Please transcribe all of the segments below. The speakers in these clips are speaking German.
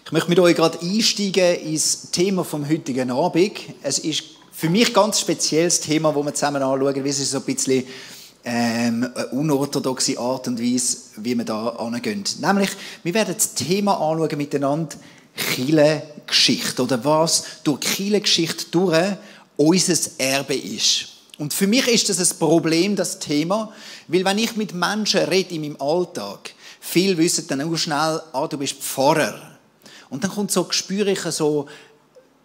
Ich möchte mit euch gerade einsteigen ins Thema vom heutigen Abend. Es ist für mich ein ganz spezielles Thema, das wir zusammen anschauen, weil es ist so ein bisschen eine unorthodoxe Art und Weise, wie wir da angehen. Nämlich, wir werden das Thema anschauen miteinander, Kirchengeschichte, oder was durch Kirchengeschichte durch unser Erbe ist. Und für mich ist das ein Problem, das Thema, weil wenn ich mit Menschen rede in meinem Alltag, viele wissen dann auch schnell, du bist Pfarrer. Und dann kommt so, spüre ich so,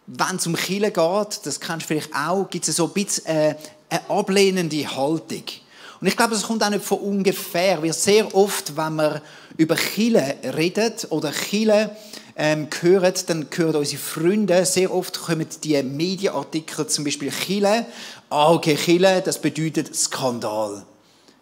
wenn es um Kirche geht, das kennst du vielleicht auch, gibt es so ein bisschen eine ablehnende Haltung. Und ich glaube, das kommt auch nicht von ungefähr, weil sehr oft, wenn wir über Kirche reden oder Kirche hören, dann hören unsere Freunde, sehr oft kommen die Medienartikel, zum Beispiel Kirche, okay, Kirche, das bedeutet Skandal.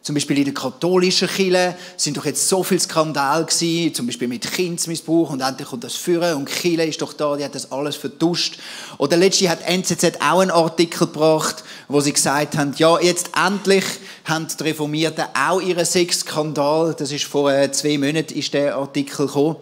Zum Beispiel in der katholischen Kirche sind doch jetzt so viele Skandale gewesen, zum Beispiel mit Kindesmissbrauch und endlich kommt das führen und die Kirche ist doch da, die hat das alles vertuscht. Oder letztens hat NZZ auch einen Artikel gebracht, wo sie gesagt haben, ja, jetzt endlich haben die Reformierten auch ihren Sexskandal. Das ist vor 2 Monaten ist der Artikel gekommen.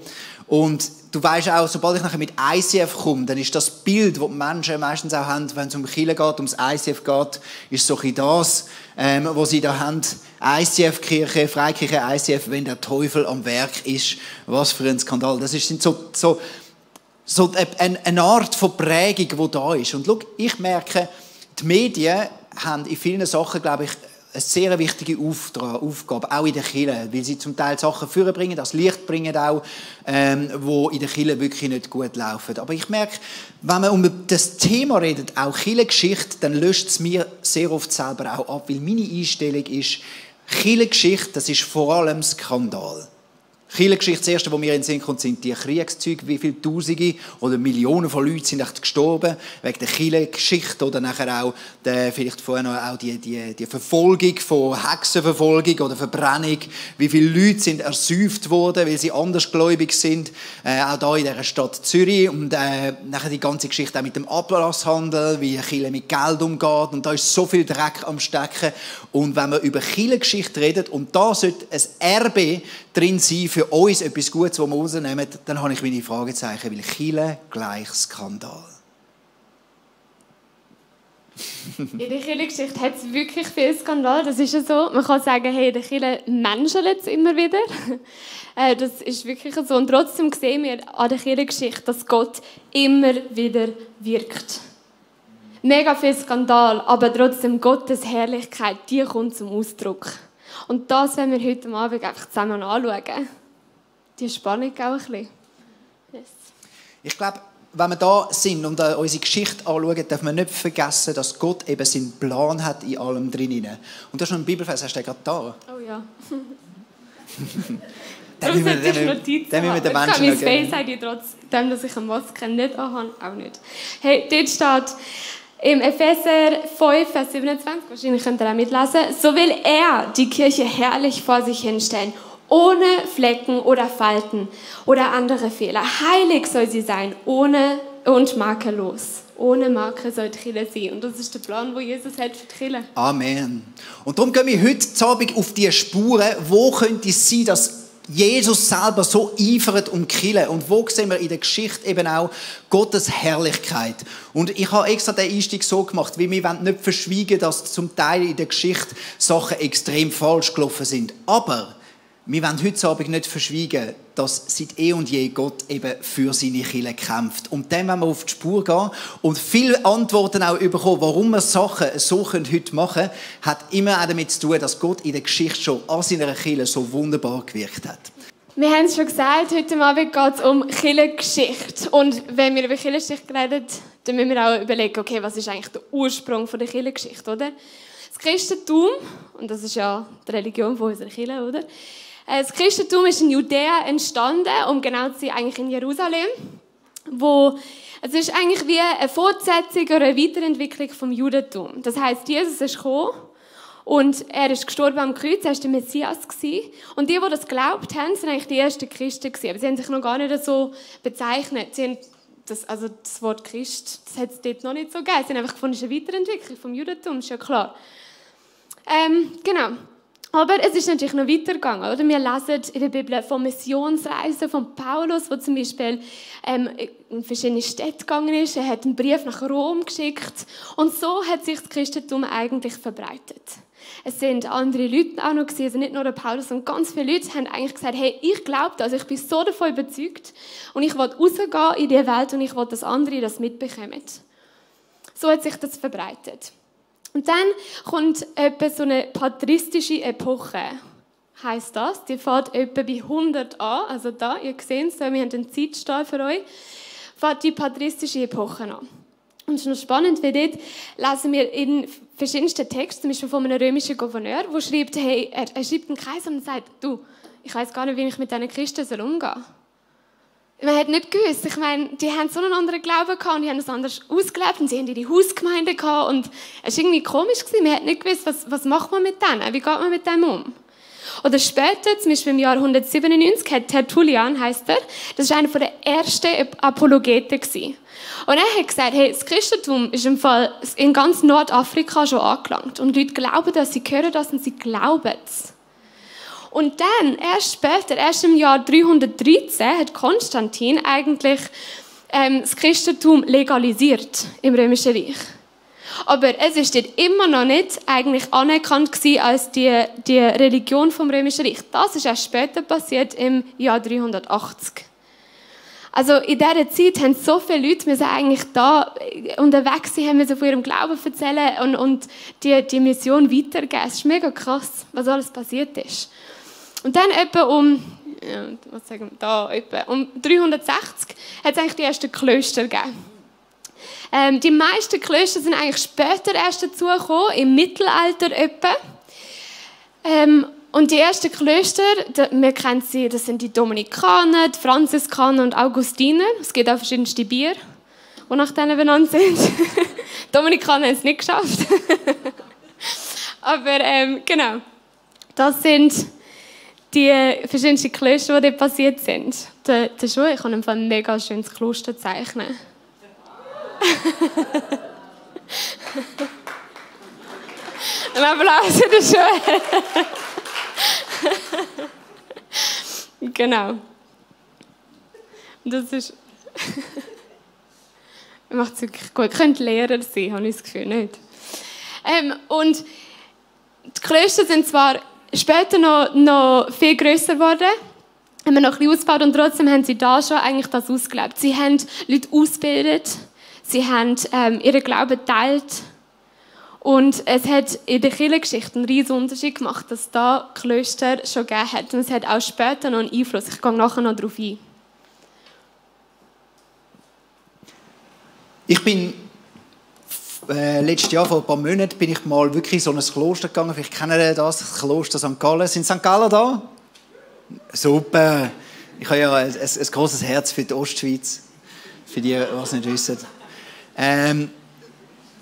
Und du weisst auch, sobald ich nachher mit ICF komme, dann ist das Bild, das die Menschen meistens auch haben, wenn es um Kirche geht, ums ICF geht, ist so ein das, was sie da haben. ICF-Kirche, Freikirche ICF, wenn der Teufel am Werk ist. Was für ein Skandal. Das ist so eine Art von Prägung, die da ist. Und schau, ich merke, die Medien haben in vielen Sachen, glaube ich, eine sehr wichtige Aufgabe, auch in der Kirche, weil sie zum Teil Sachen vorbringen, das Licht bringen auch, wo in der Kirche wirklich nicht gut laufen. Aber ich merke, wenn man um das Thema redet, auch Kirchengeschichte, dann löscht es mir sehr oft selber auch ab, weil meine Einstellung ist, Kirchengeschichte, das ist vor allem Skandal. Kirchengeschichte, das Erste, was mir in den Sinn kommt, sind die Kriegszeuge, wie viele Tausende oder Millionen von Leuten sind echt gestorben wegen der Kirchengeschichte oder nachher auch vielleicht vorher noch auch die Verfolgung von Hexenverfolgung oder Verbrennung, wie viele Leute sind ersäuft worden, weil sie andersgläubig sind, auch da in dieser Stadt Zürich und nachher die ganze Geschichte auch mit dem Ablasshandel, wie Kirche mit Geld umgeht und da ist so viel Dreck am Stecken und wenn man über Kirchengeschichte redet und da sollte ein Erbe drin sein für uns, etwas Gutes, das wir rausnehmen, dann habe ich meine Fragezeichen, weil Kirche gleich Skandal. In der Kirchengeschichte hat es wirklich viel Skandal, das ist ja so. Man kann sagen, hey, in der Kirche menschelt es immer wieder. Das ist wirklich so. Und trotzdem sehen wir an der Kirchengeschichte, dass Gott immer wieder wirkt. Mega viel Skandal, aber trotzdem Gottes Herrlichkeit, die kommt zum Ausdruck. Und das werden wir heute Abend einfach zusammen anschauen. Die Spannung auch ein bisschen. Yes. Ich glaube, wenn wir da sind und unsere Geschichte anschauen, darf man nicht vergessen, dass Gott eben seinen Plan hat in allem drin. Und das ist noch ein Bibelvers, hast du den gerade da? Oh ja. Den müssen wir den Menschen noch geben. Ich kann mein Face ID trotzdem, dass ich eine Maske nicht anhabe, auch nicht. Hey, dort steht im Epheser 5, Vers 27, wahrscheinlich könnt ihr auch mitlesen, so will er die Kirche herrlich vor sich hinstellen, ohne Flecken oder Falten oder andere Fehler. Heilig soll sie sein, ohne und makellos. Ohne Marke soll die Kirche sein. Und das ist der Plan, den Jesus hat für die Kirche. Amen. Und darum gehen wir heute Abend auf die Spuren, wo könnte es sein, dass Jesus selber so eifert um die Kirche. Und wo sehen wir in der Geschichte eben auch Gottes Herrlichkeit. Und ich habe extra den Einstieg so gemacht, weil wir nicht verschweigen, dass zum Teil in der Geschichte Sachen extrem falsch gelaufen sind. Aber wir wollen heute Abend nicht verschweigen, dass seit eh und je Gott eben für seine Kirche kämpft. Und dann wollen wir auf die Spur gehen und viele Antworten auch bekommen, warum wir Sachen so heute machen können, hat immer auch damit zu tun, dass Gott in der Geschichte schon an seiner Kirche so wunderbar gewirkt hat. Wir haben es schon gesagt, heute Abend geht es um Kirchengeschichte. Und wenn wir über Kirchengeschichte reden, dann müssen wir auch überlegen, okay, was ist eigentlich der Ursprung der Kirchengeschichte, oder? Das Christentum, und das ist ja die Religion von unserer Kirche, oder? Das Christentum ist in Judäa entstanden, um genau zu sein, eigentlich in Jerusalem, es ist eigentlich wie eine Fortsetzung oder eine Weiterentwicklung vom Judentum. Das heisst, Jesus ist gekommen und er ist gestorben am Kreuz, er war der Messias. Und die das geglaubt haben, sind eigentlich die ersten Christen gewesen. Aber sie haben sich noch gar nicht so bezeichnet. Das Wort Christ, das hat es dort noch nicht so gegeben. Sie haben einfach gefunden, es ist eine Weiterentwicklung vom Judentum, ist ja klar. Genau. Aber es ist natürlich noch weitergegangen. Oder? Wir lesen in der Bibel von Missionsreisen von Paulus, wo zum Beispiel in verschiedene Städte gegangen ist. Er hat einen Brief nach Rom geschickt. Und so hat sich das Christentum eigentlich verbreitet. Es sind andere Leute auch noch gewesen, also nicht nur der Paulus, sondern ganz viele Leute haben eigentlich gesagt, hey, ich glaube das, ich bin so davon überzeugt und ich will rausgehen in die Welt und ich will, dass andere das mitbekommen. So hat sich das verbreitet. Und dann kommt etwa so eine patristische Epoche, heisst das. Die fährt etwa bei 100 an, also da, ihr seht es, wir haben einen Zeitstrahl für euch, fährt die patristische Epoche an. Und es ist noch spannend, weil dort lesen wir in verschiedensten Texten, zum Beispiel von einem römischen Gouverneur, der schreibt, hey, er schreibt einen Kaiser und sagt, du, ich weiß gar nicht, wie ich mit diesen Christen umgehen soll. Man hat nicht gewusst, ich meine, die haben so einen anderen Glauben gehabt und die haben es anders ausgelebt und sie haben ihre Hausgemeinde gehabt und es war irgendwie komisch gewesen. Man hat nicht gewusst, was macht man mit denen, wie geht man mit dem um. Oder später, zum Beispiel im Jahr 197, hat Tertullian, heisst er, das war einer der ersten Apologeten gewesen. Und er hat gesagt, hey, das Christentum ist im Fall in ganz Nordafrika schon angelangt. Und Leute glauben das, sie hören das und sie glauben es. Und dann, erst später, erst im Jahr 313, hat Konstantin eigentlich das Christentum legalisiert im Römischen Reich. Aber es ist dort immer noch nicht eigentlich anerkannt gewesen als die Religion vom Römischen Reich. Das ist erst später passiert im Jahr 380. Also in dieser Zeit haben so viele Leute müssen eigentlich da unterwegs sein, haben müssen von ihrem Glauben erzählen und die Mission weitergeben. Es ist mega krass, was alles passiert ist. Und dann etwa um 360 hat es eigentlich die ersten Klöster gegeben. Die meisten Klöster sind eigentlich später erst dazugekommen, im Mittelalter etwa. Und die ersten Klöster, wir kennen sie, das sind die Dominikaner, die Franziskaner und Augustiner. Es gibt auch verschiedenste Bier, die nach denen benannt sind. Die Dominikaner haben es nicht geschafft. Aber genau, das sind die verschiedensten Klöster, die dort passiert sind. Der Schuh, ich kann im Fall ein mega schönes Kloster zeichnen. Ein Applaus für den Schuh. Genau. Das ist... macht es wirklich gut. Könnte Lehrer sein, habe ich das Gefühl, nicht? Und die Klöster sind zwar später noch viel grösser geworden, haben wir noch ein bisschen ausgebaut und trotzdem haben sie da schon eigentlich das ausgelebt. Sie haben Leute ausgebildet, sie haben ihren Glauben geteilt und es hat in der Kirchengeschichte einen riesen Unterschied gemacht, dass es da Klöster schon gegeben hat und es hat auch später noch einen Einfluss. Ich gehe nachher noch darauf ein. Ich bin letztes Jahr, vor ein paar Monaten, bin ich mal wirklich in so ein Kloster gegangen. Vielleicht kennen ihr das Kloster St. Gallen. Sind St. Galler da? Super. Ich habe ja ein grosses Herz für die Ostschweiz. Für die, die es nicht wissen.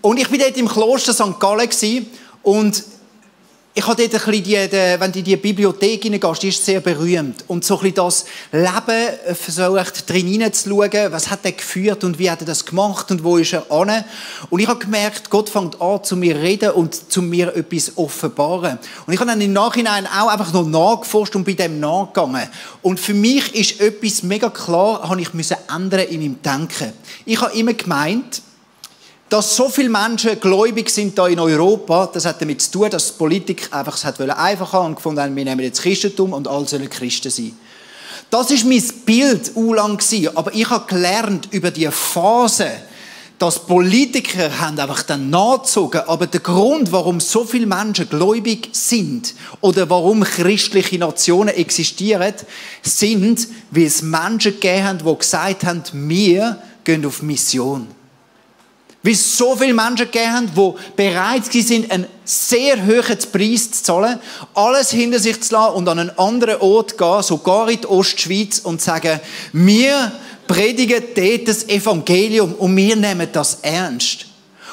Und ich war dort im Kloster St. Gallen und ich habe dort ein bisschen wenn du in die Bibliothek hineingehst, die ist sehr berühmt. Und so ein bisschen das Leben versucht, drin hineinzuschauen, was hat er geführt und wie hat er das gemacht und wo ist er hin. Und ich habe gemerkt, Gott fängt an, zu mir reden und zu mir etwas offenbaren. Und ich habe dann im Nachhinein auch einfach noch nachgeforscht und bei dem nachgegangen. Und für mich ist etwas mega klar, habe ich ändern in meinem Denken. Ich habe immer gemeint, dass so viele Menschen gläubig sind da in Europa, das hat damit zu tun, dass die Politik einfach es einfach haben und gefunden haben, wir nehmen jetzt Christentum und alle sollen Christen sein. Das war mein Bild lang gewesen, aber ich habe gelernt über die Phase, dass Politiker haben einfach dann nachgezogen, aber der Grund, warum so viele Menschen gläubig sind oder warum christliche Nationen existieren, sind, weil es Menschen gegeben haben, die gesagt haben, wir gehen auf Mission. Weil es so viele Menschen gegeben haben, die bereit waren, einen sehr hohen Preis zu zahlen, alles hinter sich zu lassen und an einen anderen Ort zu gehen, sogar in die Ostschweiz, und zu sagen, wir predigen dort das Evangelium und wir nehmen das ernst.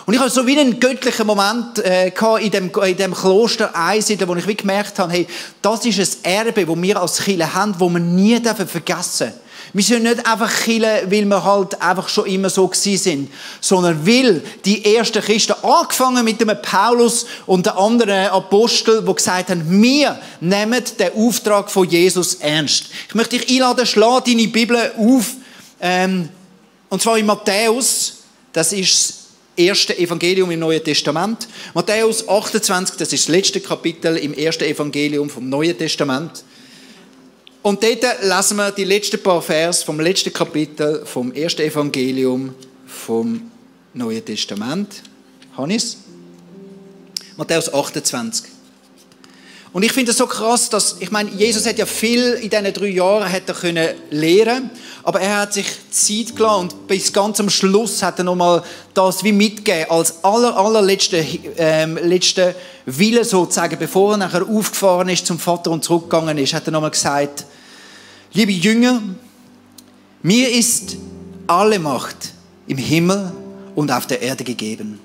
Und ich hatte so wie einen göttlichen Moment in dem Kloster Einsiedeln, wo ich wie gemerkt habe, hey, das ist ein Erbe, das wir als Kirche haben, das wir nie vergessen dürfen. Wir sind nicht einfach Kirche, weil wir halt einfach schon immer so gewesen sind, sondern weil die ersten Christen, angefangen mit dem Paulus und den anderen Aposteln, die gesagt haben, wir nehmen den Auftrag von Jesus ernst. Ich möchte dich einladen, schlag deine Bibel auf, und zwar in Matthäus, das ist das erste Evangelium im Neuen Testament. Matthäus 28, das ist das letzte Kapitel im ersten Evangelium vom Neuen Testament. Und dort lesen wir die letzten paar Vers vom letzten Kapitel vom ersten Evangelium vom Neuen Testament. Hannes? Matthäus 28. Und ich finde es so krass, dass, ich meine, Jesus hat ja viel in diesen 3 Jahren hat er können lernen, aber er hat sich Zeit gelassen und bis ganz am Schluss hat er nochmal das wie mitgegeben, als allerletzte Wille sozusagen, bevor er nachher aufgefahren ist zum Vater und zurückgegangen ist, hat er nochmal gesagt, liebe Jünger, mir ist alle Macht im Himmel und auf der Erde gegeben.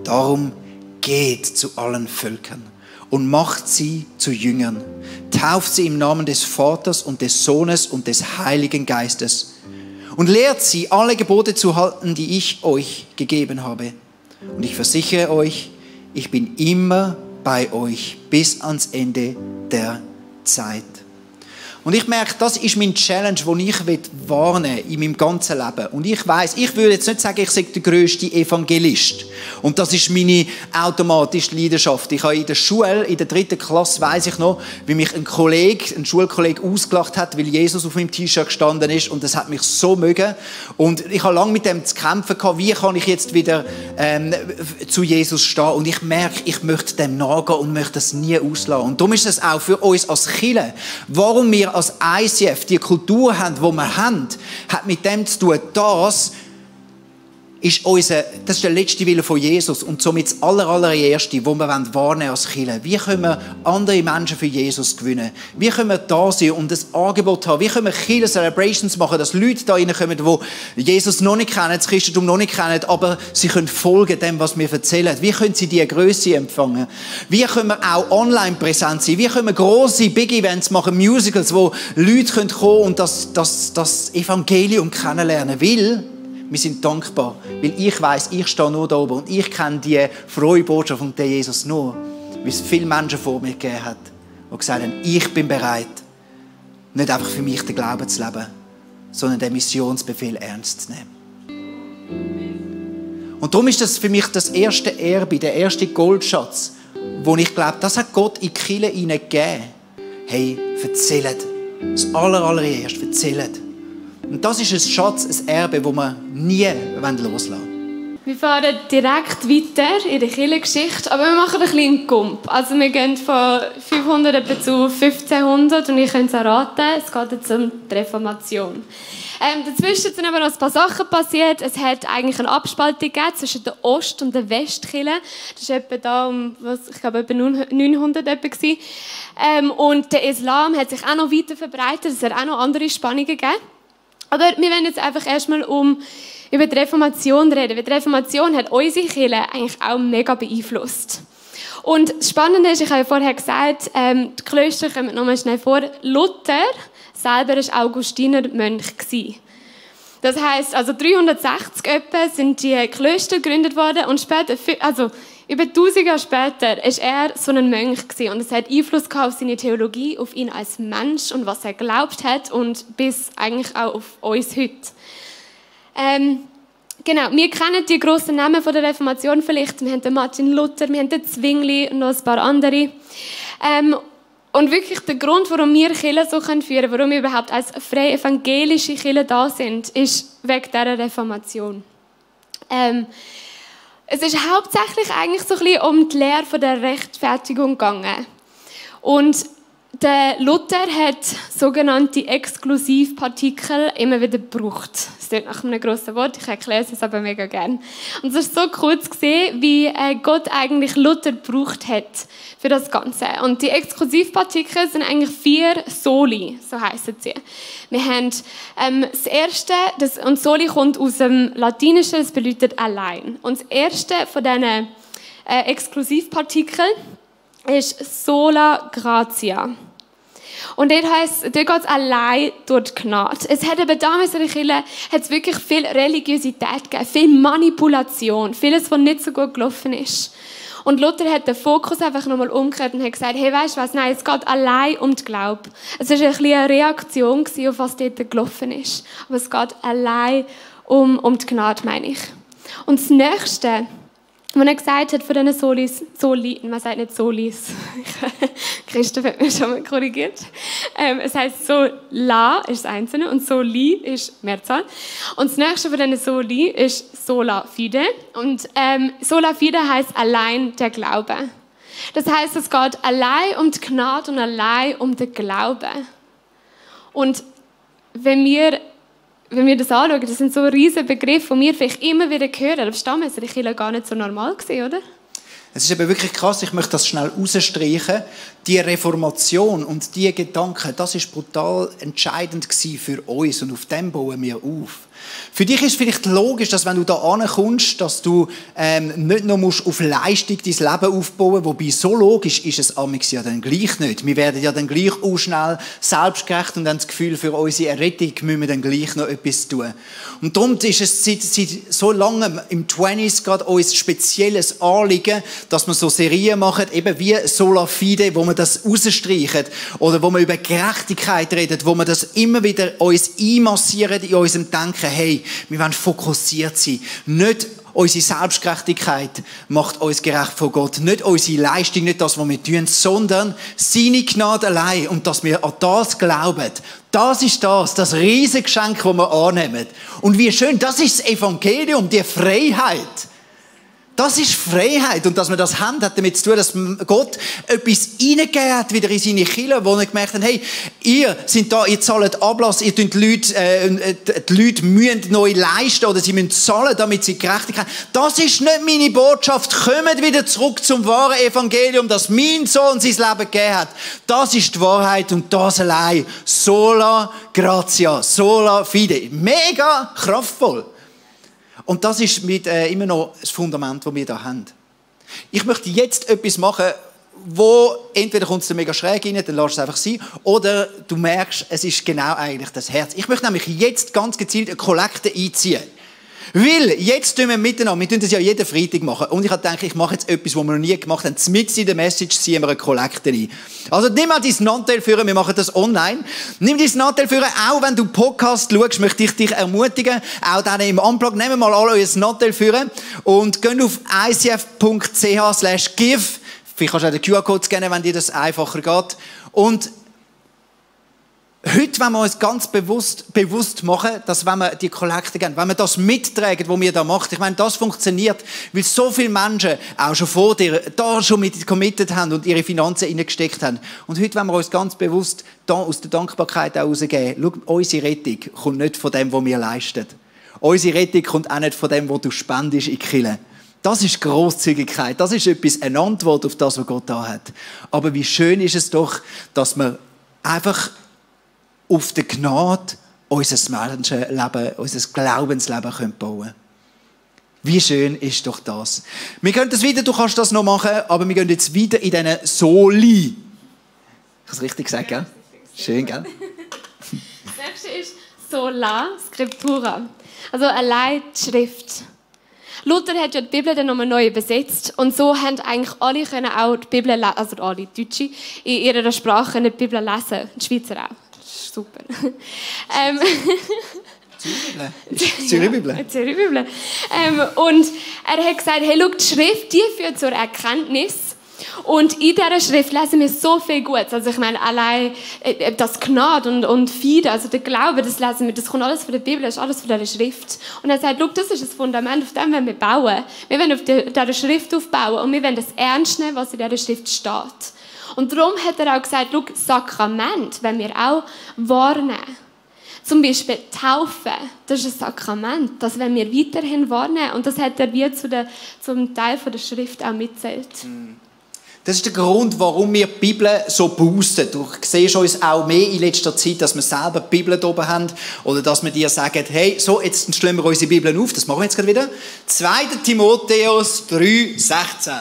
Darum geht zu allen Völkern und macht sie zu Jüngern. Tauft sie im Namen des Vaters und des Sohnes und des Heiligen Geistes und lehrt sie, alle Gebote zu halten, die ich euch gegeben habe. Und ich versichere euch, ich bin immer bei euch bis ans Ende der Zeit. Und ich merke, das ist mein Challenge, den ich wahrnehmen will in meinem ganzen Leben. Und ich weiss, ich würde jetzt nicht sagen, ich sei der grösste Evangelist. Und das ist meine automatische Leidenschaft. Ich habe in der Schule, in der 3. Klasse, weiss ich noch, wie mich ein Schulkollege ausgelacht hat, weil Jesus auf meinem T-Shirt gestanden ist. Und das hat mich so mögen. Und ich habe lange mit dem zu kämpfen gehabt, wie kann ich jetzt wieder zu Jesus stehen. Und ich merke, ich möchte dem nachgehen und möchte das nie auslassen. Und darum ist es auch für uns als Kirche, warum wir als ICF die Kultur haben, die wir haben, hat mit dem zu tun, das ist der letzte Wille von Jesus und somit das allererste, wo wir wahrnehmen als Kirche. Wie können wir andere Menschen für Jesus gewinnen? Wie können wir da sein und ein Angebot haben? Wie können wir Kirche Celebrations machen, dass Leute da reinkommen, die Jesus noch nicht kennen, das Christentum noch nicht kennen, aber sie können folgen dem, was wir erzählen. Wie können sie diese Größe empfangen? Wie können wir auch online präsent sein? Wie können wir grosse Big Events machen, Musicals, wo Leute kommen können und das Evangelium kennenlernen? Weil wir sind dankbar, weil ich weiss, ich stehe nur da oben und ich kenne die frohe Botschaft von der Jesus nur, weil es viele Menschen vor mir gegeben hat, die gesagt haben, ich bin bereit, nicht einfach für mich den Glauben zu leben, sondern den Missionsbefehl ernst zu nehmen. Und darum ist das für mich das erste Erbe, der erste Goldschatz, wo ich glaube, das hat Gott in die Kirche hineingegeben. Hey, erzählt. Das allererste, erzählt. Und das ist ein Schatz, ein Erbe, das wir nie loslassen wollen. Wir fahren direkt weiter in der Kirchengeschichte, aber wir machen ein bisschen einen Gump. Also wir gehen von 500 etwa zu 1500 und ihr könnt es erraten, es geht jetzt um die Reformation. Dazwischen sind aber noch ein paar Sachen passiert. Es hat eigentlich eine Abspaltung gegeben zwischen der Ost- und der Westkirche. Das war etwa da ich glaube, etwa 900 etwa. Und der Islam hat sich auch noch weiter verbreitet. Es hat auch noch andere Spannungen gegeben. Aber wir wollen jetzt einfach erstmal über die Reformation reden. Weil die Reformation hat unsere Kirche eigentlich auch mega beeinflusst. Und das Spannende ist, ich habe ja vorher gesagt, die Klöster kommen nochmal schnell vor. Luther selber war Augustinermönch. Das heisst, also 360 etwa sind die Klöster gegründet worden und später, also über 1000 Jahre später, war er so ein Mönch gewesen. Und es hat Einfluss auf seine Theologie, auf ihn als Mensch und was er geglaubt hat und bis eigentlich auch auf uns heute. Genau, wir kennen die grossen Namen von der Reformation vielleicht. Wir haben den Martin Luther, wir haben den Zwingli und noch ein paar andere. Und wirklich der Grund, warum wir Kirche so führen können, warum wir überhaupt als freie evangelische Kirche da sind, ist wegen dieser Reformation. Es ist hauptsächlich eigentlich so ein bisschen um die Lehre von der Rechtfertigung gegangen. Und der Luther hat sogenannte Exklusivpartikel immer wieder gebraucht. Das klingt nach einem grossen Wort, ich erkläre es aber mega gerne. Und es ist so cool zu sehen, wie Gott eigentlich Luther gebraucht hat für das Ganze. Und die Exklusivpartikel sind eigentlich 4 Soli, so heissen sie. Wir haben das erste, und Soli kommt aus dem Latinischen, das bedeutet allein. Und das erste von diesen Exklusivpartikeln ist sola gratia. Und dort geht es allein durch die Gnade. Es hat eben damals in der Kirche wirklich viel Religiosität gegeben, viel Manipulation, vieles, was nicht so gut gelaufen ist. Und Luther hat den Fokus einfach nochmal umgekehrt und hat gesagt, hey, weißt du was, nein, es geht allein um den Glauben. Es war ein bisschen eine Reaktion auf was dort gelaufen ist. Aber es geht allein um die Gnade, meine ich. Und das Nächste, was er gesagt hat von diesen Soli, man sagt nicht Solis, Christoph hat mich schon mal korrigiert. Es heisst Sola ist das Einzelne und Soli ist Mehrzahl. Und das Nächste von diesen Soli ist Sola Fide. Und Sola Fide heisst allein der Glaube. Das heisst, es geht allein um die Gnade und allein um den Glauben. Und wenn wir das anschauen, das sind so riesige Begriffe, die wir vielleicht immer wieder hören. Aber damals war die Kirche gar nicht so normal, oder? Es ist eben wirklich krass, ich möchte das schnell rausstreichen. Die Reformation und die Gedanken, das ist brutal entscheidend für uns und auf dem bauen wir auf. Für dich ist vielleicht logisch, dass wenn du da ankommst, dass du nicht nur auf Leistung dein Leben aufbauen musst, wobei so logisch ist es amigs ja dann gleich nicht. Wir werden ja dann gleich auch schnell selbstgerecht und haben das Gefühl, für unsere Errettung müssen wir dann gleich noch etwas tun. Und darum ist es seit so langem im 20s gerade uns spezielles Anliegen, dass wir so Serien machen, eben wie Sola Fide, wo wir das rausstreichen oder wo wir über Gerechtigkeit reden, wo wir das immer wieder uns einmassieren in unserem Denken. Hey, wir wollen fokussiert sein. Nicht unsere Selbstgerechtigkeit macht uns gerecht vor Gott. Nicht unsere Leistung, nicht das, was wir tun, sondern seine Gnade allein. Und dass wir an das glauben. Das ist das riesige Geschenk, das wir annehmen. Und wie schön, das ist das Evangelium, die Freiheit. Das ist Freiheit. Und dass wir das haben, hat damit zu tun, dass Gott etwas reingegeben hat, wieder in seine Kirche, wo er gemerkt hat, hey, ihr seid da, ihr zahlt Ablass, ihr tut die Leute müssen neu leisten oder sie müssen zahlen, damit sie Gerechtigkeit haben. Das ist nicht meine Botschaft. Kommt wieder zurück zum wahren Evangelium, das mein Sohn sein Leben gegeben hat. Das ist die Wahrheit und das allein. Sola gratia, sola fide. Mega kraftvoll. Und das ist immer noch das Fundament, das wir hier haben. Ich möchte jetzt etwas machen, wo entweder kommt es dir mega schräg rein, dann lass es einfach sein, oder du merkst, es ist genau eigentlich das Herz. Ich möchte nämlich jetzt ganz gezielt eine Kollekte einziehen. Weil, jetzt tun wir miteinander, wir tun das ja jeden Freitag machen. Und ich habe gedacht, ich mache jetzt etwas, was wir noch nie gemacht haben. Mitten in der Message ziehen wir eine Kollekte ein. Also nimm mal dein Nantel führen, wir machen das online. Nimm dein Nantel führen, auch wenn du Podcast schaust, möchte ich dich ermutigen, auch dann im Unplug, nehmen mal alle euer Nantel führen und gehen auf icf.ch/give. Vielleicht kannst du auch den QR-Code scannen, wenn dir das einfacher geht. Und heute wollen wir uns ganz bewusst machen, dass wenn wir die Kollekte geben, wenn wir das mittragen, was wir da machen, ich meine, das funktioniert, weil so viele Menschen auch schon vor dir da schon mit committed haben und ihre Finanzen reingesteckt haben. Und heute wollen wir uns ganz bewusst da aus der Dankbarkeit auch rausgeben. Schau, unsere Rettung kommt nicht von dem, was wir leisten. Unsere Rettung kommt auch nicht von dem, was du spendest in die Kirche. Das ist Grosszügigkeit. Das ist eine Antwort auf das, was Gott da hat. Aber wie schön ist es doch, dass wir einfach auf der Gnade unser Menschenleben, unser Glaubensleben bauen können. Wie schön ist doch das. Wir können das wieder, du kannst das noch machen, aber wir gehen jetzt wieder in diesen Soli. Ich habe es richtig gesagt, gell? Schön, gell? Das nächste ist Sola Scriptura, also allein die Schrift. Luther hat ja die Bibel dann nochmal neu übersetzt und so haben eigentlich alle können auch die Bibel lesen, also alle Deutsche in ihrer Sprache die Bibel lesen, die Schweizer auch. Super. Zürich Bibel. Und er hat gesagt, hey, schau, die Schrift, die führt zur Erkenntnis. Und in dieser Schrift lesen wir so viel Gutes. Also ich meine, allein das Gnade und Fide, also der Glaube, das lesen wir, das kommt alles von der Bibel, das ist alles von dieser Schrift. Und er sagt, schau, das ist das Fundament, auf dem wollen wir bauen. Wir wollen auf dieser Schrift aufbauen und wir wollen das ernst nehmen, was in dieser Schrift steht. Und darum hat er auch gesagt, schau, Sakrament, wenn wir auch wahrnehmen. Zum Beispiel Taufe, das ist ein Sakrament, das wollen wir weiterhin wahrnehmen. Und das hat er wie zum Teil der Schrift auch mitzählt. Das ist der Grund, warum wir die Bibel so boosten. Du siehst uns auch mehr in letzter Zeit, dass wir selber die Bibel da oben haben oder dass wir dir sagen, hey, so, jetzt schlagen wir unsere Bibeln auf. Das machen wir jetzt gerade wieder. 2. Timotheus 3,16.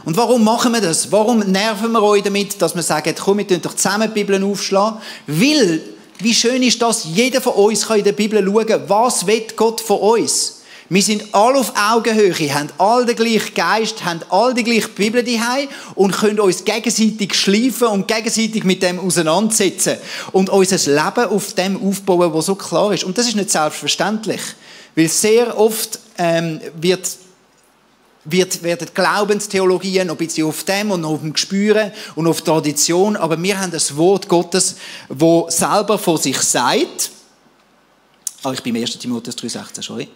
Und warum machen wir das? Warum nerven wir euch damit, dass wir sagen, komm, wir tun doch zusammen die Bibel aufschlagen? Weil, wie schön ist das, jeder von uns kann in der Bibel schauen, was will Gott von uns? Wir sind alle auf Augenhöhe, haben alle den gleichen Geist, haben alle die gleiche Bibel daheim und können uns gegenseitig schleifen und gegenseitig mit dem auseinandersetzen und unser Leben auf dem aufbauen, was so klar ist. Und das ist nicht selbstverständlich, weil sehr oft werden Glaubenstheologien noch ein bisschen auf dem und auf dem Gespüren und auf Tradition, aber wir haben das Wort Gottes, das selber von sich sagt. Ich bin im 1. Timotheus 3,16, sorry.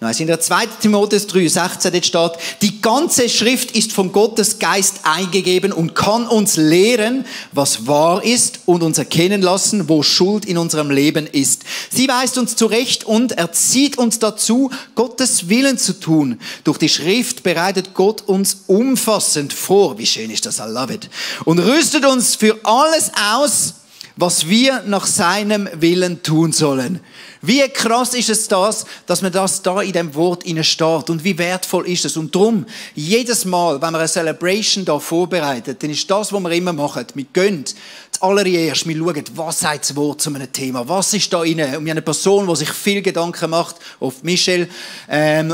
Nein, in der 2. Timotheus 3,16 dort steht, die ganze Schrift ist von Gottes Geist eingegeben und kann uns lehren, was wahr ist und uns erkennen lassen, wo Schuld in unserem Leben ist. Sie weist uns zurecht und erzieht uns dazu, Gottes Willen zu tun. Durch die Schrift bereitet Gott uns umfassend vor, wie schön ist das, I love it, und rüstet uns für alles aus, was wir nach seinem Willen tun sollen. Wie krass ist es dass man das da in dem Wort steht und wie wertvoll ist es. Und darum, jedes Mal, wenn wir eine Celebration da vorbereitet, dann ist das, was wir immer machen. Wir gehen zuallererst, wir schauen, was sagt das Wort zu einem Thema, was ist da rein. Und wir haben eine Person, die sich viel Gedanken macht, auf Michelle,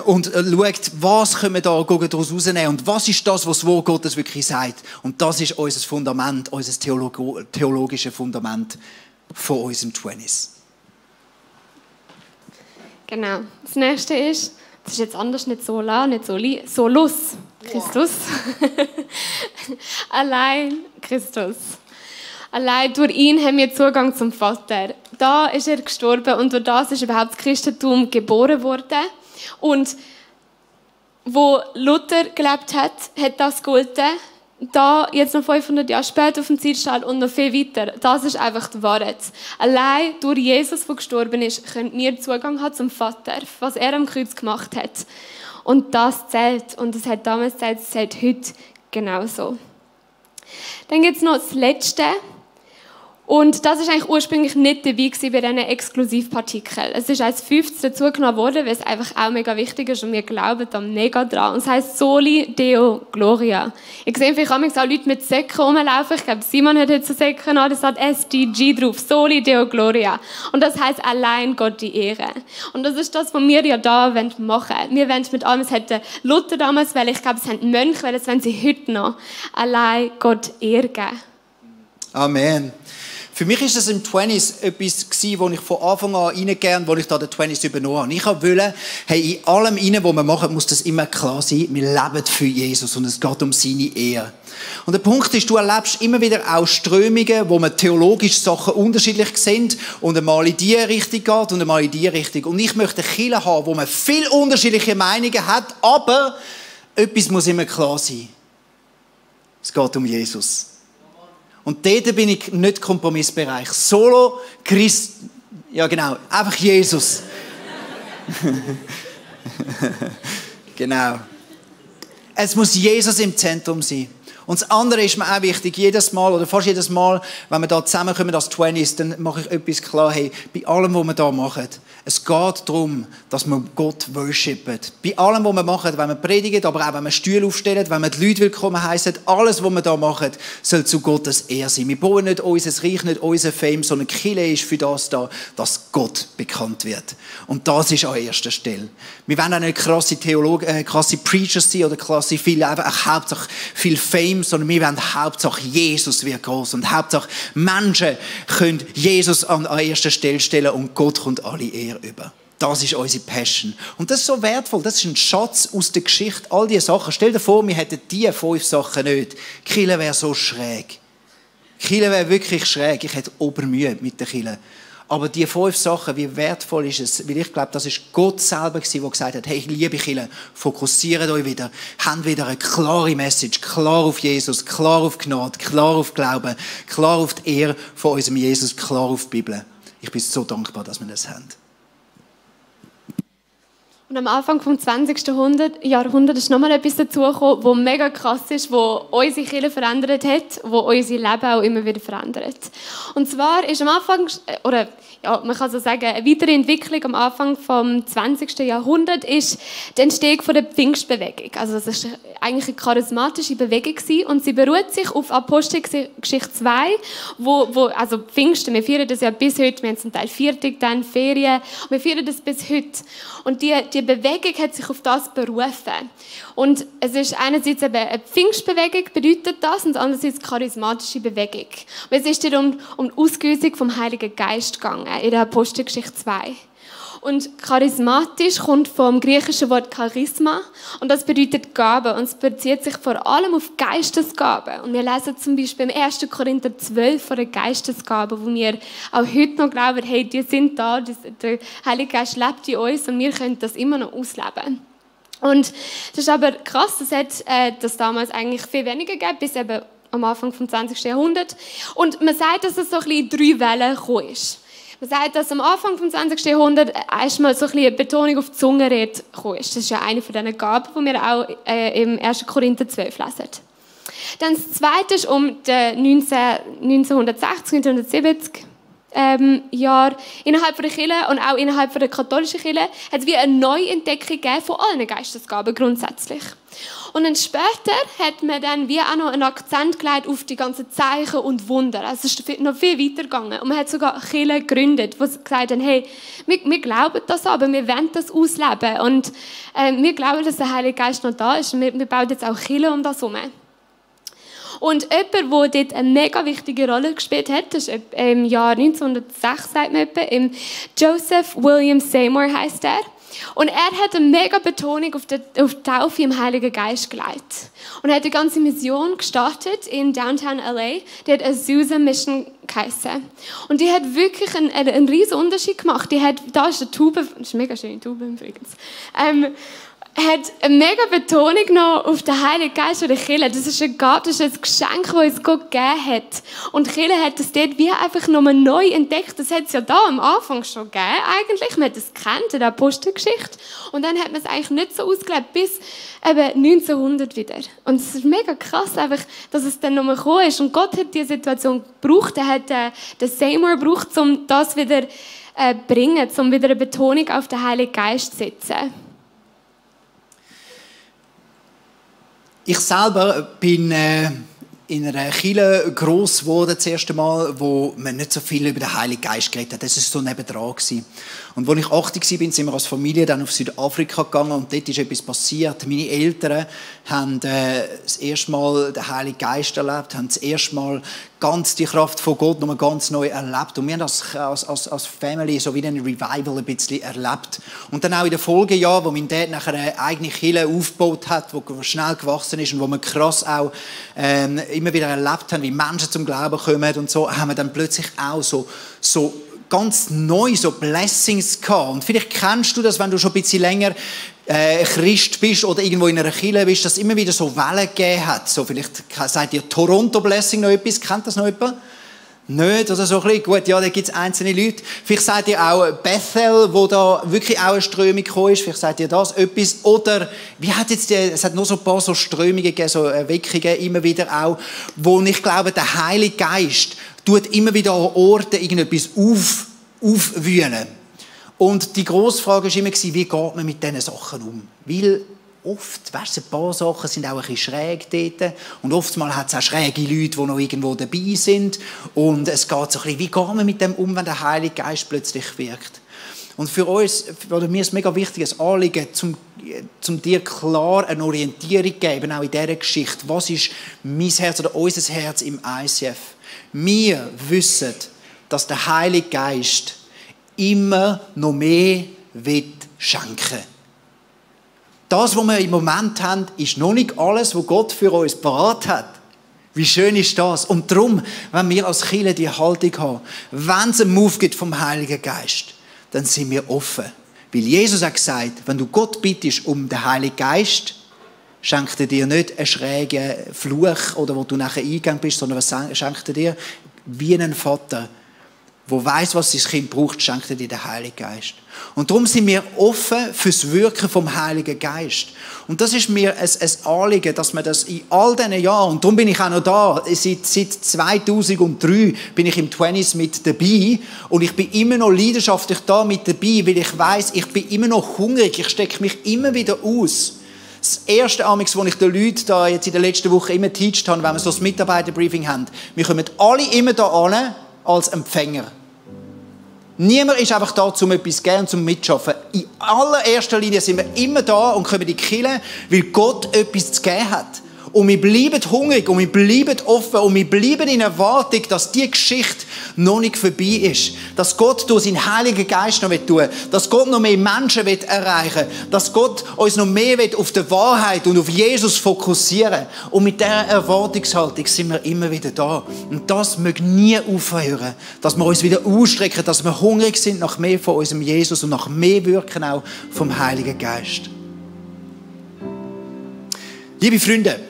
und schaut, was können wir da daraus rausnehmen und was ist das, was das Wort Gottes wirklich sagt. Und das ist unser Fundament, unser theologisches Fundament von unserem 20s. Genau. Das nächste ist, das ist jetzt anders, nicht Sola, nicht Soli, Solus, Christus. Allein Christus. Allein durch ihn haben wir Zugang zum Vater. Da ist er gestorben und durch das ist überhaupt das Christentum geboren worden. Und wo Luther gelebt hat, hat das gegolten. Da, jetzt noch 500 Jahre später auf dem Zielstall und noch viel weiter. Das ist einfach die Wahrheit. Allein durch Jesus, der gestorben ist, können wir Zugang haben zum Vater, was er am Kreuz gemacht hat. Und das zählt. Und das hat damals gezählt, das zählt heute genauso. Dann gibt es noch das Letzte. Und das war eigentlich ursprünglich nicht dabei bei diesen Exklusivpartikeln. Es ist als 5. dazugenommen worden, weil es einfach auch mega wichtig ist und wir glauben da mega dran. Und es heisst Soli Deo Gloria. Ich sehe vielleicht auch Leute mit Säcken rumlaufen. Ich glaube, Simon hat jetzt so Säcken an, da steht SDG drauf. Soli Deo Gloria. Und das heisst allein Gott die Ehre. Und das ist das, was wir ja da machen wollen. Wir wollen mit allem, es hätte Luther damals, weil ich glaube, es haben Mönche, weil das wollen sie heute noch, allein Gott Ehre geben. Amen. Für mich ist es im 20s etwas gewesen, wo ich von Anfang an reingern, wo ich da den 20s übernommen habe. Ich wollte, hey, in allem rein, was wir machen, muss das immer klar sein, wir leben für Jesus und es geht um seine Ehre. Und der Punkt ist, du erlebst immer wieder auch Strömungen, wo man theologisch Sachen unterschiedlich sind und einmal in die Richtung geht und einmal in die Richtung. Und ich möchte eine Kirche haben, wo man viele unterschiedliche Meinungen hat, aber etwas muss immer klar sein. Es geht um Jesus. Und dort bin ich nicht Kompromissbereich. Solo, Christ, ja genau, einfach Jesus. Genau. Es muss Jesus im Zentrum sein. Und das andere ist mir auch wichtig, jedes Mal, oder fast jedes Mal, wenn wir da zusammenkommen als 20s, dann mache ich etwas klar, hey, bei allem, was wir da machen, es geht darum, dass wir Gott worshipen. Bei allem, was wir machen, wenn wir predigen, aber auch wenn wir Stühle aufstellen, wenn wir die Leute willkommen heissen, alles, was wir da machen, soll zu Gottes Ehre sein. Wir bauen nicht unser Reich, nicht unser Fame, sondern die Kirche ist für das da, dass Gott bekannt wird. Und das ist an erster Stelle. Wir wollen auch nicht krasse Theologen, krasse Preachers sein oder krasse viele, einfach Hauptsache viel Fame, sondern wir wollen Hauptsache Jesus wird groß und Hauptsache Menschen können Jesus an erster Stelle stellen und Gott kommt alle Ehre über. Das ist unsere Passion. Und das ist so wertvoll. Das ist ein Schatz aus der Geschichte. All diese Sachen. Stell dir vor, wir hätten diese 5 Sachen nicht. Die Kirche wäre so schräg. Die Kirche wäre wirklich schräg. Ich hätte Obermühe mit der Kirche. Aber die 5 Sachen, wie wertvoll ist es? Weil ich glaube, das ist Gott selber gewesen, der gesagt hat, hey, liebe Kirche, fokussiert euch wieder. Habt wieder eine klare Message. Klar auf Jesus, klar auf Gnade, klar auf Glauben, klar auf die Ehre von unserem Jesus, klar auf die Bibel. Ich bin so dankbar, dass wir das haben. Und am Anfang des 20. Jahrhunderts ist nochmal etwas dazugekommen, was mega krass ist, was unsere Kirche verändert hat, was unser Leben auch immer wieder verändert. Und zwar ist am Anfang, oder ja, man kann so sagen, eine weitere Entwicklung am Anfang des 20. Jahrhunderts ist die Entstehung der Pfingstbewegung. Also das ist eigentlich eine charismatische Bewegung gewesen, und sie beruht sich auf Apostelgeschichte 2, also Pfingsten, wir feiern das ja bis heute, wir haben zum Teil Viertag, dann Ferien, und wir feiern das bis heute. Und die Bewegung hat sich auf das berufen. Und es ist einerseits eben eine Pfingstbewegung, bedeutet das, und andererseits eine charismatische Bewegung. Und es ist hier um die Ausgüssung vom Heiligen Geist gegangen, in der Apostelgeschichte 2. Und charismatisch kommt vom griechischen Wort Charisma, und das bedeutet Gabe, und es bezieht sich vor allem auf Geistesgaben. Und wir lesen zum Beispiel im 1. Korinther 12 von der Geistesgabe, wo wir auch heute noch glauben, hey, die sind da, der Heilige Geist lebt in uns und wir können das immer noch ausleben. Und das ist aber krass, das hat das damals eigentlich viel weniger gegeben, bis eben am Anfang des 20. Jahrhunderts. Und man sagt, dass es so ein bisschen in 3 Wellen gekommen ist. Man sagt, dass am Anfang des 20. Jahrhunderts erstmal so ein bisschen eine Betonung auf die Zungenrede gekommen ist. Das ist ja eine von diesen Gaben, die wir auch im 1. Korinther 12 lesen. Dann das Zweite ist um die 1960, 1970 Jahre innerhalb der Kirche und auch innerhalb der katholischen Kirche hat es wie eine Neuentdeckung gegeben von allen Geistesgaben grundsätzlich. Und dann später hat man dann wie auch noch einen Akzent gelegt auf die ganzen Zeichen und Wunder. Also es ist noch viel weiter gegangen. Und man hat sogar Kirchen gegründet, die gesagt haben, hey, wir glauben das aber, wir wollen das ausleben. Und wir glauben, dass der Heilige Geist noch da ist. Und wir bauen jetzt auch Kirchen um das herum. Und jemand, der dort eine mega wichtige Rolle gespielt hat, das ist im Jahr 1906, sagt man etwa, Joseph William Seymour heisst er. Und er hat eine mega Betonung auf die Taufe im Heiligen Geist gelegt. Und er hat eine ganze Mission gestartet in Downtown LA. Die hat Azusa Mission geheissen. Und die hat wirklich einen riesen Unterschied gemacht. Da ist eine Tube, das ist eine mega schöne Tube übrigens, hat eine mega Betonung noch auf den Heiligen Geist oder Kirche. Das ist ein Gabe, das ist ein Geschenk, das uns Gott gegeben hat. Und die Kirche hat das dort wie einfach nochmal neu entdeckt. Das hat es ja da am Anfang schon gegeben, eigentlich. Man hat das gekannt in der Apostelgeschichte. Und dann hat man es eigentlich nicht so ausgelebt, bis eben 1900 wieder. Und es ist mega krass, einfach, dass es dann nochmal gekommen ist. Und Gott hat diese Situation gebraucht. Er hat den Seymour gebraucht, um das wieder zu bringen, um wieder eine Betonung auf den Heiligen Geist zu setzen. Ich selber bin in einer Kirche gross geworden, das erste Mal, wo man nicht so viel über den Heiligen Geist geredet hat. Das war so nebendran. Und als ich 80 war, sind wir als Familie dann auf Südafrika gegangen und dort ist etwas passiert. Meine Eltern haben das erste Mal den Heiligen Geist erlebt, haben das erste Mal ganz die Kraft von Gott nochmal ganz neu erlebt. Und wir haben das als Family so wie ein Revival ein bisschen erlebt. Und dann auch in den Folgejahren, wo mein Dad nachher eine eigene Kirche aufgebaut hat, die schnell gewachsen ist und wo wir krass auch immer wieder erlebt haben, wie Menschen zum Glauben kommen und so, haben wir dann plötzlich auch so ganz neu so Blessings gehabt. Und vielleicht kennst du das, wenn du schon ein bisschen länger Christ bist oder irgendwo in einer Kirche bist, dass es immer wieder so Wellen gegeben hat. So, vielleicht sagt ihr Toronto Blessing noch etwas. Kennt das noch jemand? Nicht? Oder so ein bisschen? Gut, ja, da gibt es einzelne Leute. Vielleicht sagt ihr auch Bethel, wo da wirklich auch eine Strömung gekommen ist. Vielleicht sagt ihr das etwas. Oder, es hat noch so ein paar so Strömungen gegeben, so Erweckungen immer wieder auch, wo ich glaube, der Heilige Geist tut immer wieder an Orten irgendetwas aufwühlen. Und die grosse Frage war immer, wie geht man mit diesen Sachen um? Weil oft, weißt du, ein paar Sachen sind auch ein bisschen schräg dort. Und oftmals hat es auch schräge Leute, die noch irgendwo dabei sind. Und es geht so ein bisschen, wie geht man mit dem um, wenn der Heilige Geist plötzlich wirkt? Und für uns, oder mir ist es mega wichtig, ein Anliegen, zum dir klar eine Orientierung zu geben, auch in dieser Geschichte. Was ist mein Herz oder unser Herz im ICF? Wir wissen, dass der Heilige Geist immer noch mehr schenken will. Das, was wir im Moment haben, ist noch nicht alles, was Gott für uns parat hat. Wie schön ist das? Und darum, wenn wir als Kirche die Haltung haben, wenn es einen Move gibt vom Heiligen Geist, dann sind wir offen. Weil Jesus hat gesagt, wenn du Gott bittest um den Heiligen Geist, schenkt er dir nicht einen schrägen Fluch oder wo du nachher eingegangen bist, sondern was schenkt er dir? Wie ein Vater wo weiss, was sein Kind braucht, schenkt dir den Heiligen Geist. Und darum sind wir offen fürs Wirken vom Heiligen Geist. Und das ist mir ein Anliegen, dass man das in all diesen Jahren, und darum bin ich auch noch da, seit 2003 bin ich im 20s mit dabei und ich bin immer noch leidenschaftlich da mit dabei, weil ich weiss, ich bin immer noch hungrig, ich stecke mich immer wieder aus. Das erste Amix, was ich den Leuten da jetzt in der letzten Woche immer geteacht habe, wenn wir so das Mitarbeiterbriefing haben, wir kommen alle immer da an als Empfänger. Niemand ist einfach da, um etwas zu geben, zum Mitschaffen. In allererster Linie sind wir immer da und kommen in die Kirche, weil Gott etwas zu geben hat. Und wir bleiben hungrig und wir bleiben offen und wir bleiben in Erwartung, dass die Geschichte noch nicht vorbei ist. Dass Gott durch seinen Heiligen Geist noch tun will. Dass Gott noch mehr Menschen erreichen will. Dass Gott uns noch mehr auf die Wahrheit und auf Jesus fokussieren. Und mit dieser Erwartungshaltung sind wir immer wieder da. Und das möge nie aufhören. Dass wir uns wieder ausstrecken, dass wir hungrig sind nach mehr von unserem Jesus und nach mehr Wirken auch vom Heiligen Geist. Liebe Freunde,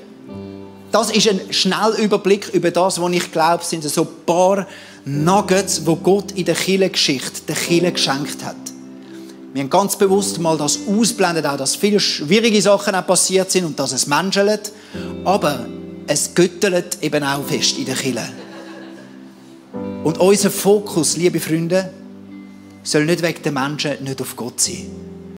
das ist ein Schnellüberblick über das, was ich glaube, sind so ein paar Nuggets, die Gott in der Kirchengeschichte der Kirche geschenkt hat. Wir haben ganz bewusst mal das ausblendet, auch dass viele schwierige Sachen auch passiert sind und dass es menschelt, aber es göttelt eben auch fest in der Kirche. Und unser Fokus, liebe Freunde, soll nicht wegen der Menschen nicht auf Gott sein.